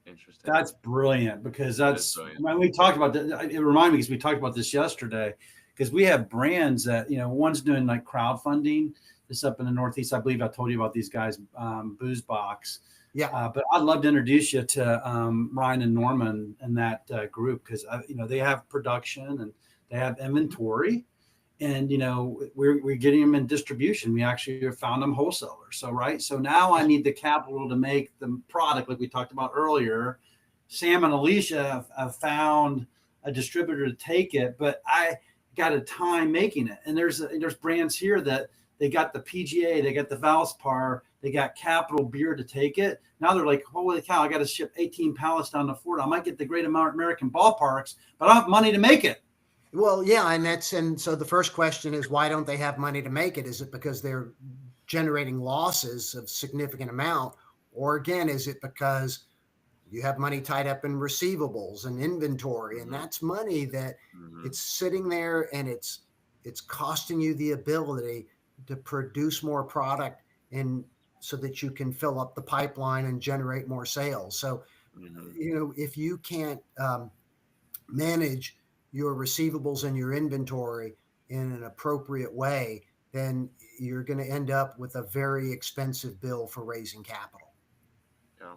Interesting. That's brilliant, because That is that's brilliant. when we talked about that. It reminded me, because we talked about this yesterday, because we have brands that, one's doing like crowdfunding. This up in the Northeast, I believe I told you about these guys, Booze Box. Yeah. But I'd love to introduce you to Ryan and Norman and that group, because they have production and they have inventory, and we're getting them in distribution. We actually found them wholesalers. So now I need the capital to make the product, like we talked about earlier. Sam and Alicia have found a distributor to take it, but I got a time making it. And there's brands here that they got the PGA, they got the Valspar, they got Capital Beer to take it. Now they're like, holy cow, I got to ship 18 pallets down to Florida. I might get the Great American Ballparks, but I don't have money to make it. Well, yeah, and so the first question is, why don't they have money to make it? Is it because they're generating losses of significant amount, or again, is it because you have money tied up in receivables and inventory, and that's money that it's sitting there and it's costing you the ability to produce more product, and so that you can fill up the pipeline and generate more sales. So, if you can't manage your receivables and your inventory in an appropriate way, then you're going to end up with a very expensive bill for raising capital. Yeah.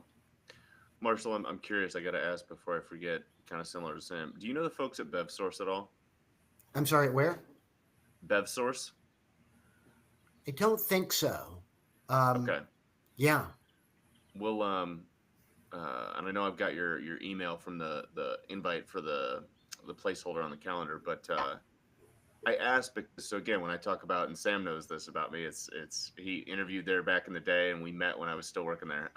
Marshall, I'm curious. I got to ask before I forget, kind of similar to Sam. Do you know the folks at BevSource at all? I'm sorry, where? BevSource? I don't think so. Okay. Yeah. Well, and I know I've got your email from the invite for the placeholder on the calendar, but I asked because, so again, when I talk about, and Sam knows this about me, it's he interviewed there back in the day, and we met when I was still working there.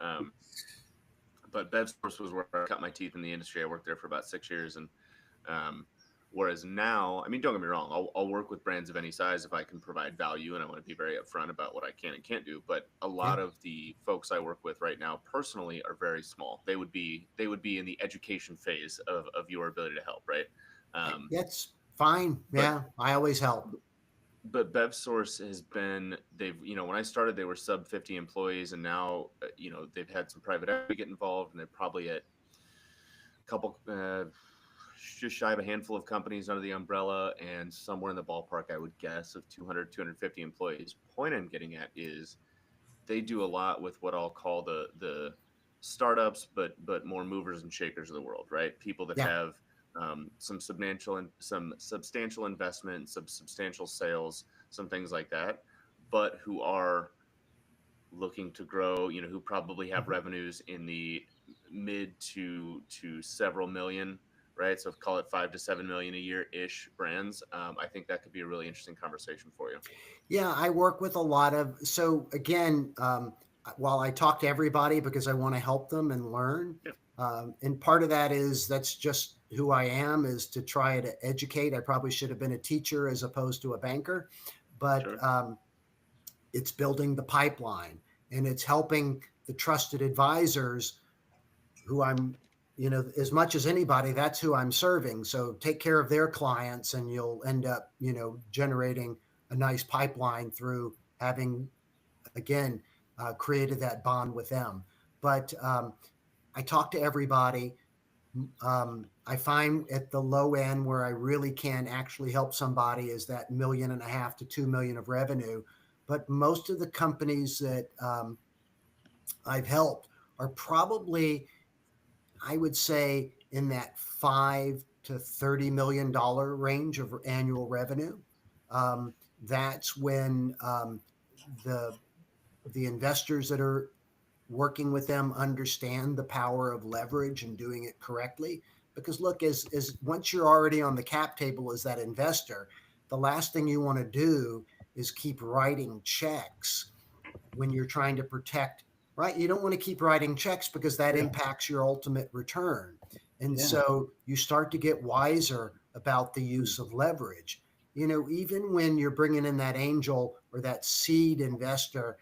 But BevSource was where I cut my teeth in the industry. I worked there for about 6 years, and whereas now, I mean, don't get me wrong, I'll work with brands of any size if I can provide value, and I want to be very upfront about what I can and can't do. But a lot of the folks I work with right now personally are very small. They would be in the education phase of your ability to help, right? That's fine. Yeah, I always help. But BevSource has been, when I started, they were sub 50 employees, and now, they've had some private equity get involved, and they're probably at a couple, just shy of a handful of companies under the umbrella, and somewhere in the ballpark, I would guess, of 200, 250 employees. Point I'm getting at is they do a lot with what I'll call the startups, but more movers and shakers of the world, right? People that have some substantial investment, some substantial sales, some things like that, but who are looking to grow, who probably have revenues in the mid to several million, right? So call it 5 to 7 million a year ish brands. I think that could be a really interesting conversation for you. Yeah, I work with a lot of, so again, while I talk to everybody because I want to help them and learn, and part of that is that's just who I am, is to try to educate. I probably should have been a teacher as opposed to a banker, but it's building the pipeline, and it's helping the trusted advisors who I'm, as much as anybody, that's who I'm serving. So take care of their clients, and you'll end up, generating a nice pipeline through having, again, created that bond with them. But I talk to everybody. I find at the low end where I really can actually help somebody is that $1.5 million to 2 million of revenue. But most of the companies that I've helped are probably, I would say, in that $5 to $30 million range of annual revenue. That's when the investors that are working with them understand the power of leverage and doing it correctly. Because look, as once you're already on the cap table as that investor, the last thing you want to do is keep writing checks when you're trying to protect, right? You don't want to keep writing checks because that impacts your ultimate return. And so you start to get wiser about the use of leverage. Even when you're bringing in that angel or that seed investor,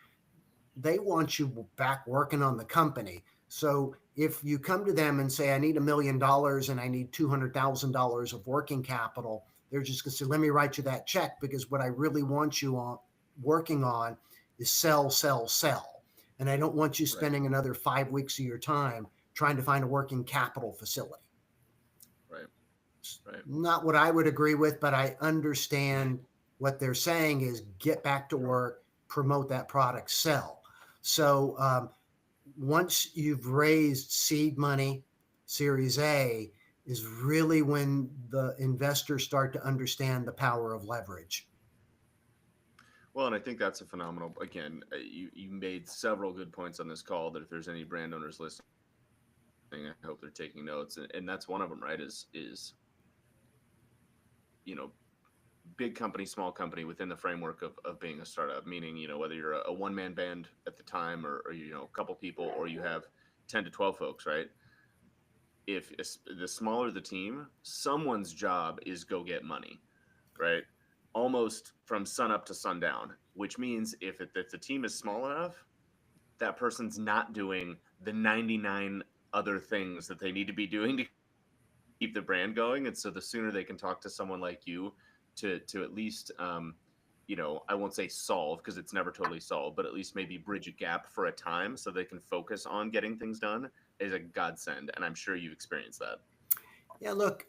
they want you back working on the company. So if you come to them and say, I need $1 million and I need $200,000 of working capital, they're just going to say, let me write you that check, because what I really want you on working on is sell, sell, sell. And I don't want you spending another 5 weeks of your time trying to find a working capital facility. Right. Not what I would agree with, but I understand what they're saying is get back to work, promote that product, sell. So once you've raised seed money, Series A is really when the investors start to understand the power of leverage. Well, and I think that's a phenomenal, again, you made several good points on this call that if there's any brand owners listening, I hope they're taking notes. And that's one of them, right? Is, big company, small company within the framework of being a startup, meaning, whether you're a one-man band at the time or a couple people, or you have 10 to 12 folks, right? If the smaller the team, someone's job is go get money, right? Almost from sun up to sundown, which means if the team is small enough, that person's not doing the 99 other things that they need to be doing to keep the brand going. And so the sooner they can talk to someone like you to at least, I won't say solve, because it's never totally solved, but at least maybe bridge a gap for a time so they can focus on getting things done, is a godsend. And I'm sure you've experienced that. Yeah, look,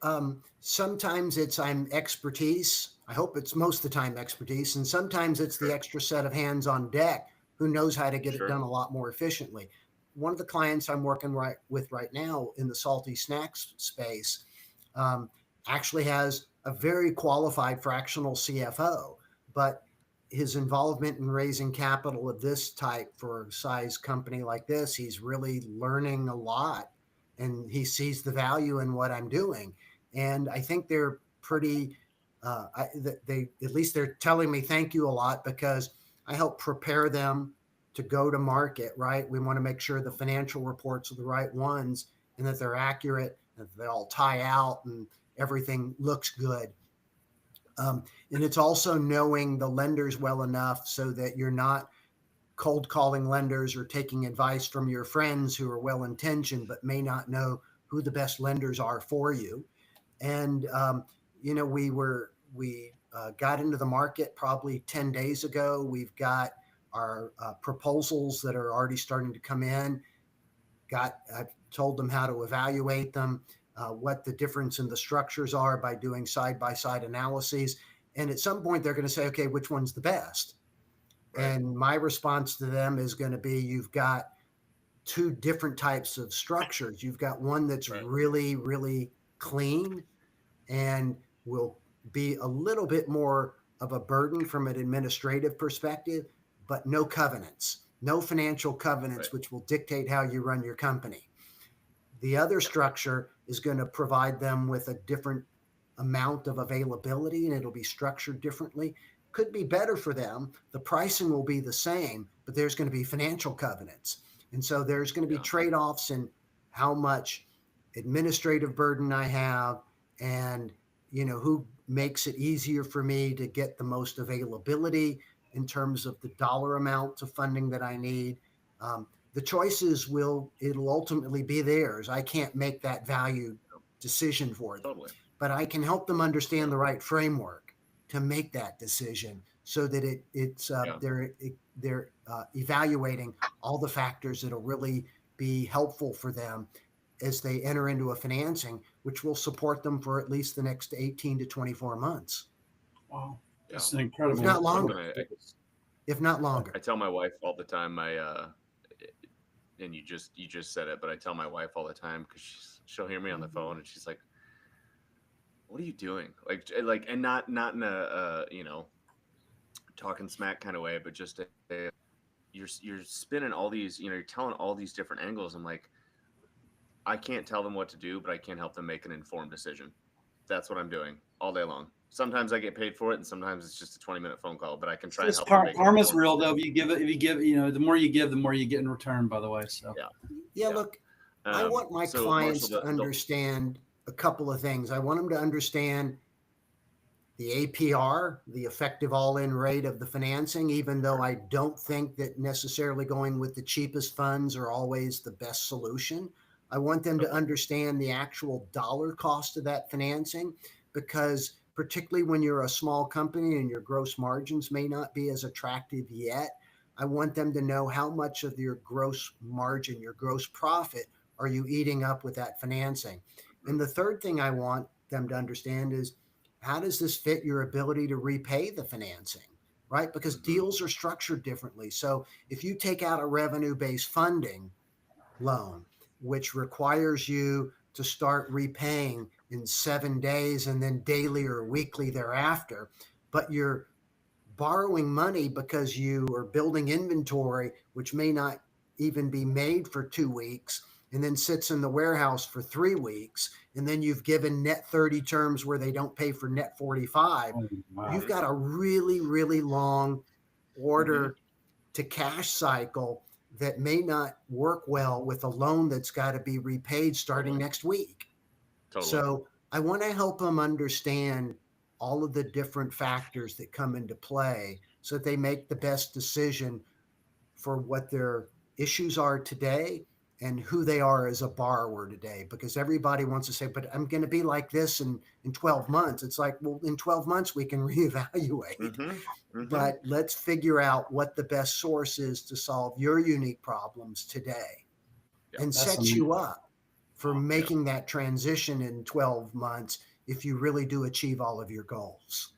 sometimes I'm expertise. I hope it's most of the time expertise. And sometimes it's the extra set of hands on deck who knows how to get it done a lot more efficiently. One of the clients I'm working with right now in the salty snacks space actually has a very qualified fractional CFO, but his involvement in raising capital of this type for a size company like this, he's really learning a lot, and he sees the value in what I'm doing. And I think they're pretty, they at least they're telling me thank you a lot, because I help prepare them to go to market, right? We want to make sure the financial reports are the right ones and that they're accurate, that they all tie out and everything looks good. And it's also knowing the lenders well enough so that you're not cold calling lenders or taking advice from your friends who are well-intentioned but may not know who the best lenders are for you. And we got into the market probably 10 days ago. We've got our proposals that are already starting to come in. I've told them how to evaluate them, what the difference in the structures are by doing side-by-side analyses. And at some point they're going to say, okay, which one's the best? Right. And my response to them is going to be, you've got two different types of structures. You've got one that's really, really clean and will be a little bit more of a burden from an administrative perspective, but no covenants, no financial covenants, which will dictate how you run your company. The other structure is going to provide them with a different amount of availability, and it'll be structured differently. Could be better for them. The pricing will be the same, but there's going to be financial covenants. And so there's going to be trade-offs in how much administrative burden I have, and who makes it easier for me to get the most availability in terms of the dollar amount of funding that I need. The choices it'll ultimately be theirs. I can't make that value decision for them, but I can help them understand the right framework to make that decision, so that they're evaluating all the factors that'll really be helpful for them as they enter into a financing, which will support them for at least the next 18 to 24 months. Wow, that's an incredible. If not longer. If not longer. I tell my wife all the time, and you just said it, but I tell my wife all the time, because she'll hear me on the phone and she's like, what are you doing? Like, and not in a, talking smack kind of way, but just you're spinning all these, you're telling all these different angles. I'm like, I can't tell them what to do, but I can help them make an informed decision. That's what I'm doing all day long. Sometimes I get paid for it, and sometimes it's just a 20-minute phone call. But I can try and This help them make karma's informed real though. decisions. If you give, the more you give, the more you get in return. By the way, so Yeah. Yeah, look, I want my So, clients Marshall, to understand a couple of things. I want them to understand the APR, the effective all-in rate of the financing, even though I don't think that necessarily going with the cheapest funds are always the best solution. I want them to understand the actual dollar cost of that financing, because particularly when you're a small company and your gross margins may not be as attractive yet, I want them to know how much of your gross margin, your gross profit, are you eating up with that financing. And the third thing I want them to understand is, how does this fit your ability to repay the financing, right? Because deals are structured differently. So if you take out a revenue-based funding loan, which requires you to start repaying in 7 days and then daily or weekly thereafter, but you're borrowing money because you are building inventory, which may not even be made for 2 weeks, and then sits in the warehouse for 3 weeks, and then you've given net 30 terms where they don't pay for net 45, wow. you've got a really, really long order to cash cycle that may not work well with a loan that's got to be repaid starting next week. Totally. So I want to help them understand all of the different factors that come into play so that they make the best decision for what their issues are today and who they are as a borrower today. Because everybody wants to say, but I'm going to be like this in 12 months. It's like, well, in 12 months, we can reevaluate. But let's figure out what the best source is to solve your unique problems today and set you up for making that transition in 12 months if you really do achieve all of your goals.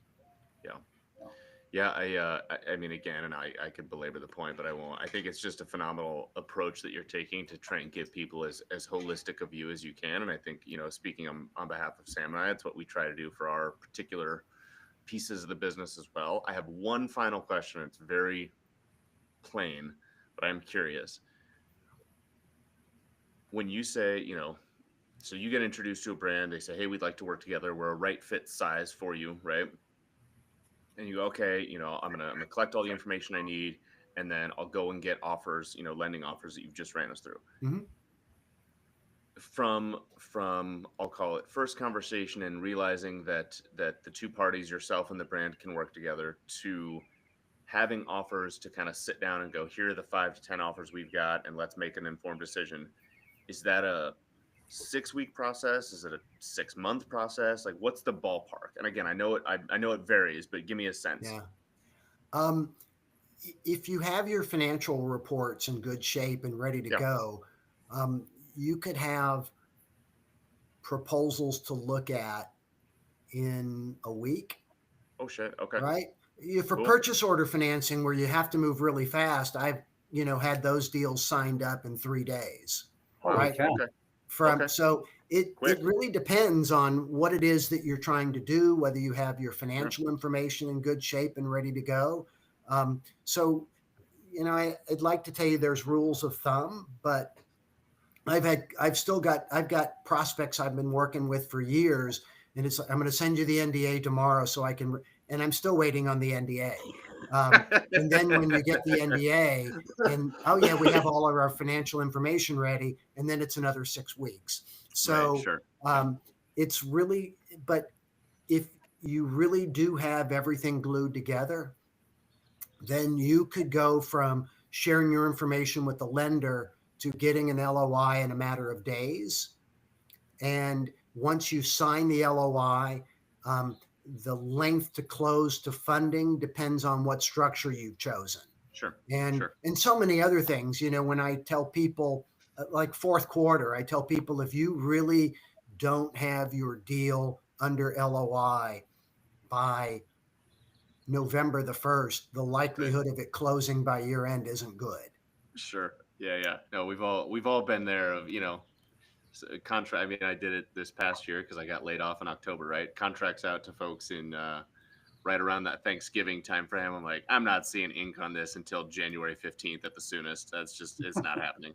Yeah, I mean, again, and I could belabor the point, but I won't. I think it's just a phenomenal approach that you're taking to try and give people as holistic a view as you can. And I think, speaking on behalf of Sam and I, that's what we try to do for our particular pieces of the business as well. I have one final question. It's very plain, but I'm curious. When you say, so you get introduced to a brand, they say, hey, we'd like to work together. We're a right fit size for you, right? And you go, okay, I'm gonna collect all the information I need, and then I'll go and get offers, lending offers that you've just ran us through. From I'll call it first conversation and realizing that the two parties, yourself and the brand, can work together, to having offers to kind of sit down and go, here are the 5 to 10 offers we've got, and let's make an informed decision. Is that a 6-week process? Is it a 6-month process? Like, what's the ballpark? And again, I know it varies, but give me a sense. Yeah. If you have your financial reports in good shape and ready to go, you could have proposals to look at in a week. Oh shit. Okay. Right. For purchase order financing, where you have to move really fast, I've had those deals signed up in 3 days. Right. Okay. So it really depends on what it is that you're trying to do, whether you have your financial information in good shape and ready to go. So, I'd like to tell you there's rules of thumb, but I've got prospects I've been working with for years, and it's like, I'm going to send you the NDA tomorrow so I can, and I'm still waiting on the NDA. And then when you get the NDA, and we have all of our financial information ready, and then it's another 6 weeks. So it's really, but if you really do have everything glued together, then you could go from sharing your information with the lender to getting an LOI in a matter of days. And once you sign the LOI, the length to close to funding depends on what structure you've chosen. And so many other things. When I tell people, like fourth quarter, I tell people, if you really don't have your deal under LOI by November the 1st, the likelihood of it closing by year end isn't good. Sure. Yeah. No, we've all been there of, contract. I mean, I did it this past year because I got laid off in October, right? Contracts out to folks in right around that Thanksgiving time frame. I'm like, I'm not seeing ink on this until January 15th at the soonest. That's just, it's not happening.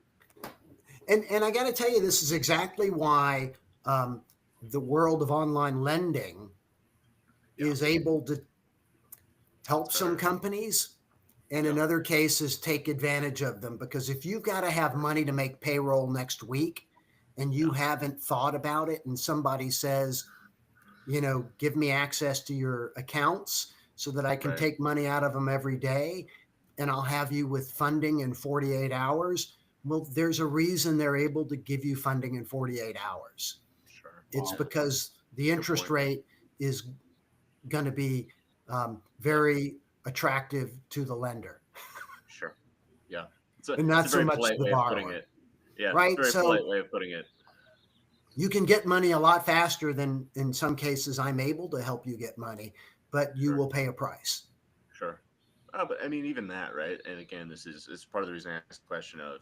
And I got to tell you, this is exactly why the world of online lending is able to help some companies, and in other cases take advantage of them. Because if you've got to have money to make payroll next week and you haven't thought about it, and somebody says, give me access to your accounts so that I can take money out of them every day, and I'll have you with funding in 48 hours. Well, there's a reason they're able to give you funding in 48 hours. Sure. It's because the interest rate is going to be very attractive to the lender. Sure. Yeah. And not so much the borrower. Yeah. Right. It's a very polite way of putting it. You can get money a lot faster than, in some cases, I'm able to help you get money, but you will pay a price. Sure. But I mean, even that, right? And again, this is part of the reason I asked the question of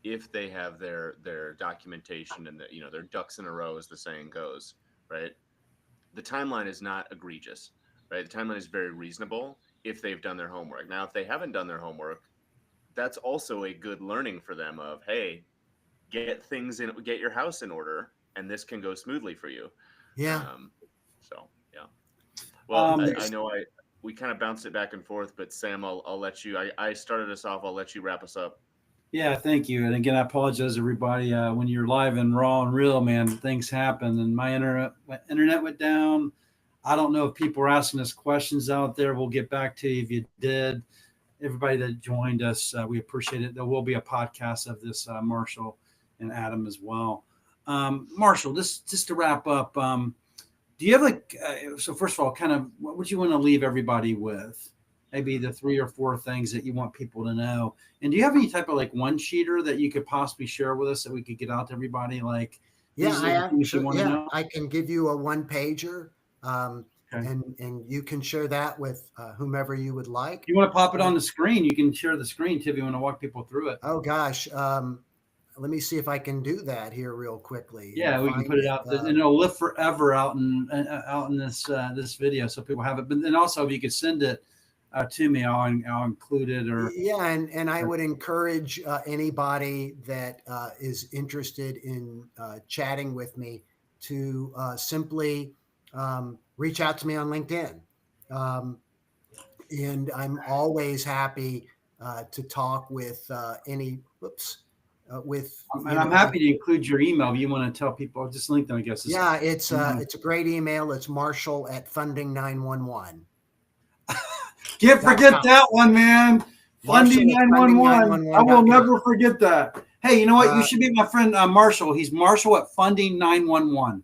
if they have their documentation and their ducks in a row, as the saying goes, right? The timeline is not egregious, right? The timeline is very reasonable if they've done their homework. Now, if they haven't done their homework, that's also a good learning for them of, hey, get your house in order, and this can go smoothly for you. Yeah. Well, I know we kind of bounced it back and forth, but Sam, I'll let you. I started us off. I'll let you wrap us up. Yeah, thank you. And again, I apologize, everybody. When you're live and raw and real, man, things happen. And my internet went down. I don't know if people are asking us questions out there. We'll get back to you if you did. Everybody that joined us, we appreciate it. There will be a podcast of this, Marshall and Adam as well. Marshall, just to wrap up, do you have so first of all, kind of what would you want to leave everybody with? Maybe the 3 or 4 things that you want people to know. And do you have any type of one sheeter that you could possibly share with us that we could get out to everybody? I can give you a 1-pager, and you can share that with whomever you would like. If you want to pop it on the screen, you can share the screen too if you want to walk people through it. Oh gosh. Let me see if I can do that here real quickly. Yeah, we can put it out, and it'll live forever out in this video, so people have it. But then also, if you could send it to me, I'll include it. And I would encourage anybody that is interested in chatting with me to simply reach out to me on LinkedIn, and I'm always happy to talk with any. And I'm happy to include your email if you want to tell people. Just LinkedIn, I guess. It's a great email. It's Marshall@funding911. Can't forget that one, man. Funding 911. I will never forget that. Hey, you know what? You should be my friend Marshall. He's Marshall at Funding 911.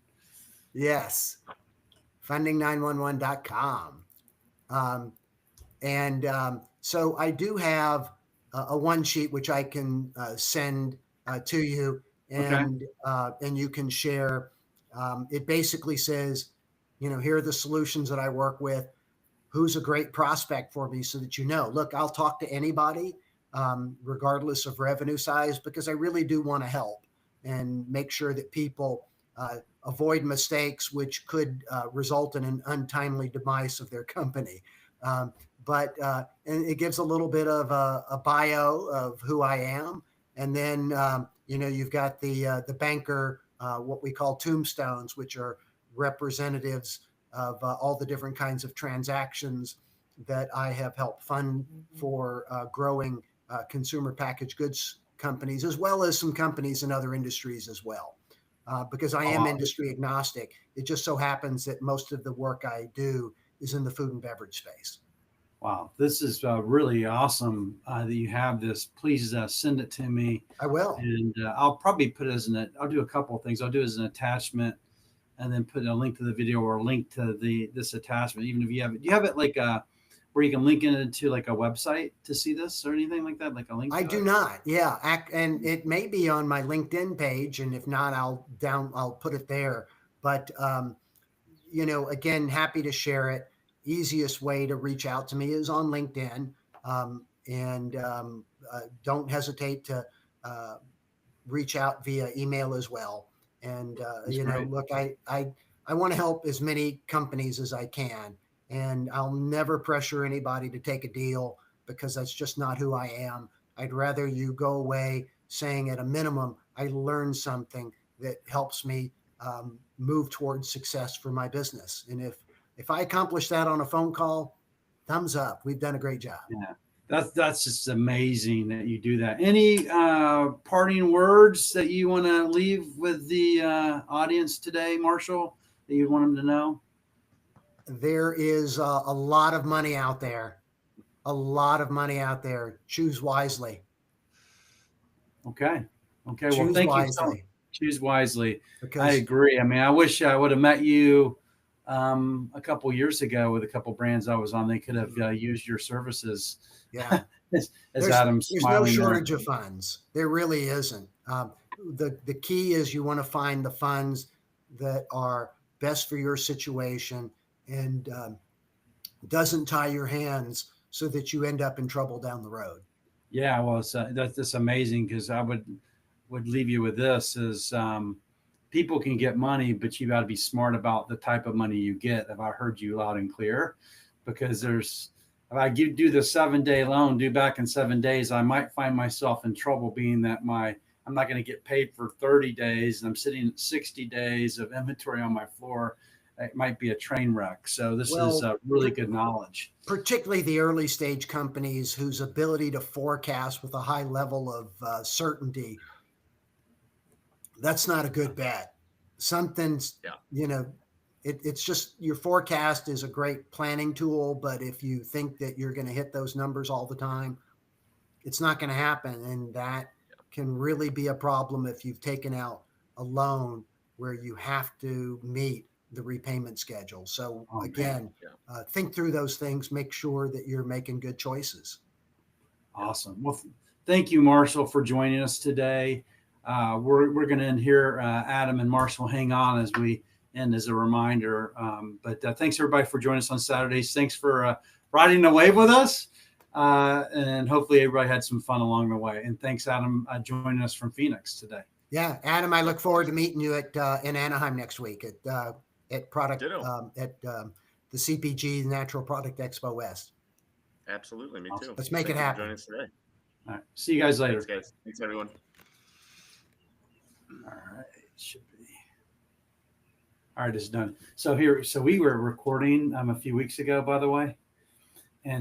Yes. Funding911.com. So I do have a 1-sheet which I can send to you, and you can share. It basically says, here are the solutions that I work with. Who's a great prospect for me, so that look, I'll talk to anybody, regardless of revenue size, because I really do want to help and make sure that people avoid mistakes which could result in an untimely demise of their company. But it gives a little bit of a bio of who I am. And then, you've got the banker, what we call tombstones, which are representatives of all the different kinds of transactions that I have helped fund for growing consumer packaged goods companies, as well as some companies in other industries as well. Because I am industry agnostic. It just so happens that most of the work I do is in the food and beverage space. Wow, this is really awesome that you have this. Please send it to me. I will. And I'll probably put it I'll do a couple of things. I'll do it as an attachment, and then put a link to the video or a link to this attachment. Even if you have it, do you have it where you can link it into a website to see this or anything like that? Like a link? I do not. Yeah. And it may be on my LinkedIn page. And if not, I'll put it there. But, again, happy to share it. Easiest way to reach out to me is on LinkedIn. Don't hesitate to reach out via email as well. And, look, I want to help as many companies as I can, and I'll never pressure anybody to take a deal, because that's just not who I am. I'd rather you go away saying, at a minimum, I learned something that helps me, move towards success for my business. And if I accomplish that on a phone call, thumbs up. We've done a great job. Yeah. That's just amazing that you do that. Any parting words that you want to leave with the audience today, Marshall, that you want them to know? There is a lot of money out there. A lot of money out there. Choose wisely. Okay. Okay. Well, Choose thank you so much. wisely. Choose wisely. Because I agree. I mean, I wish I would have met you a couple years ago with a couple brands I was on. They could have used your services. yeah, as there's Adam's no smiling there. shortage of funds. There really isn't. The key is you want to find the funds that are best for your situation and doesn't tie your hands so that you end up in trouble down the road. Yeah, well, that's amazing, because I would leave you with this is people can get money, but you got to be smart about the type of money you get. If I heard you loud and clear, because if I do the 7-day loan due back in 7 days, I might find myself in trouble, being that I'm not going to get paid for 30 days and I'm sitting at 60 days of inventory on my floor. It might be a train wreck. So this is really good knowledge. Particularly the early stage companies whose ability to forecast with a high level of certainty, that's not a good bet. Something's, it's just your forecast is a great planning tool, but if you think that you're going to hit those numbers all the time, it's not going to happen. And that can really be a problem if you've taken out a loan where you have to meet the repayment schedule. So think through those things, make sure that you're making good choices. Awesome. Well, thank you, Marshall, for joining us today. We're going to end here. Adam and Marshall, hang on as we end as a reminder. But thanks everybody for joining us on Saturdays. Thanks for riding the wave with us. And hopefully everybody had some fun along the way. And thanks, Adam, joining us from Phoenix today. Yeah, Adam, I look forward to meeting you in Anaheim next week at product at the CPG Natural Product Expo West. Absolutely, me too. Let's make it happen. Join us today. All right. See you guys later. Thanks, guys. Thanks, everyone. All right. Should be. All right, it's done. So we were recording a few weeks ago, by the way. And